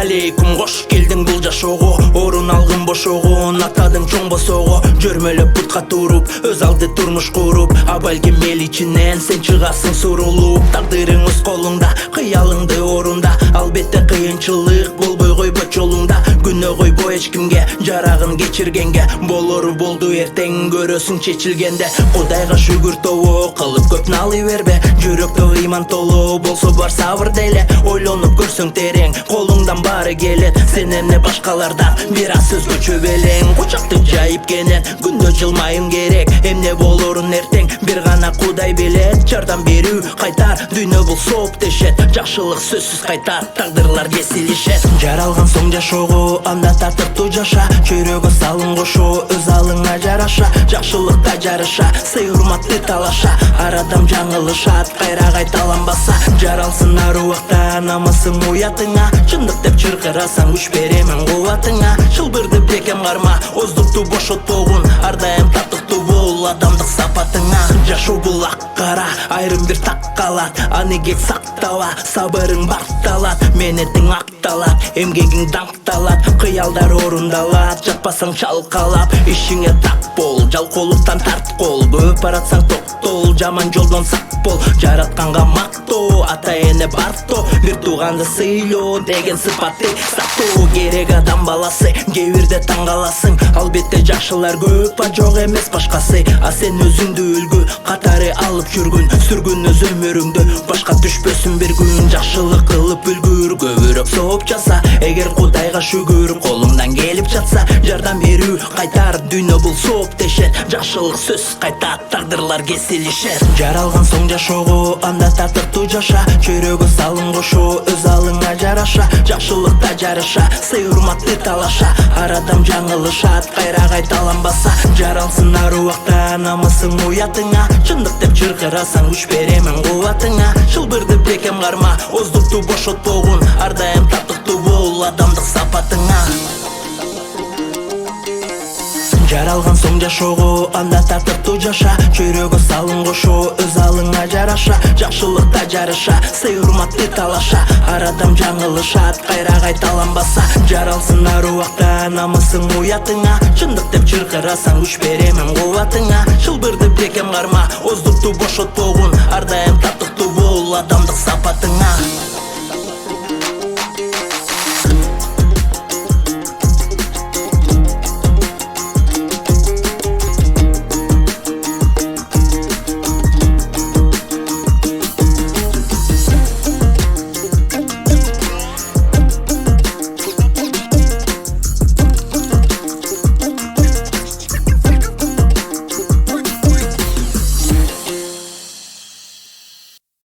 алейкум, кош келдиң бул жашоого. Орун алгын бошого, атадың чоң босого. Жөрмөлөп бутка туруп, өз алды турмуш куруп, а балким эл ичинен сен чыгасың сурулуп. Тагдырың өз колуңда, кыялыңды орунда. Албетте кыйынчылык болбой койбойт жолуңда. Күнөө койбо эч кимге, жарагын кечиргенге. Болору болду, эртең көрөсүң чечилгенде. Кудайга шүгүр тобо, кылып көп налый бербе. Жүрөктө ыйман толуу болсо бар сабыр деле. Ойлонуп көрсөң терең, колуңдан баары келет. Сен эмне башкалардан бир аз өзгөчө белең. Кучакты жайып кенен, күндө жылмайым керек. Эмне болорун эртең, бир гана Кудай билет. Жардам берүү кайтар, дүйнө бул сооп дешет. Жакшылык сөзсүз кайтар, тагдырлар кесилишет. Жаралган соң жашоого, анда тартыптуу жаша. Чөйрөгө салым кошо, өз алыңа жараша. Жакшылыкта жарыша, сый урматты талаша. Ар адам жаңылышат, кайра кайталанбаса. Жаралсын ар убакта, намысың уятыңа. Чындык деп чыркырасаң, күч беремин кубатыңа. Чылбырды бекем карма, оздукту бошотпогун. Ар дайым татыктуу бол адамдык сапатыңа. Жашоо бул ак кара, айрым бир так калат. Аны кеч сактала, сабырың бакталат. Менетиң акталат, эмгегиң даңкталат. Кыялдар орундалат, жатпасаң чалкалап. Ишиңе так бол, жалкоолуктан тарт кол. Көп баратсаң токтол, жаман жолдон сак бол. Жаратканга мактоо, ата эне бартоо. Бир тууганды сыйлоо деген сыпатты сактоо керек адам баласы. Кээ бирде таң каласың, албетте жакшылар көп, а жок эмес башкасы. А сен өзүңдү үлгү катары алып жүргүн, сүргүн өз өмүрүңдү. Башка түшпөсүн бир күн, жакшылык кылып үлгүр. Көбүрөөк сооп жаса, эгер Кудайга шүгүр колуңдан келип жатса. Жардам берүү кайтар, дүйнө бул сооп дешет. Жакшылык сөзсүз кайтат, тагдырлар кесилишет. Жаралган соң жашоого, анда тартыптуу жаша. Чөйрөгө салым кошо, өз алыңа жараша. Жакшылыкта жарыша, сый урматты талаша. Ар адам жаңылышат, кайра кайталанбаса. Жаралсын ар убакта, намысың уятыңа. Чындык деп чыркырасаң, күч беремин кубатыңа. Чылбырды бекем карма, оздукту бошотпогун. Ар дайым татыктуу бол адамдык сапатыңа. Жаралган соң жашоого, анда тартыптуу жаша. Чөйрөгө салым кошо, өз алыңа жараша. Жакшылыкта жарыша, сый урматты талаша. Ар адам жаңылышат, кайра кайталанбаса. Жаралсын ар убакта, намысың уятыңа. Чындык деп чыркырасаң, күч беремин кубатыңа. Чылбырды бекем карма, оздукту бошотпо.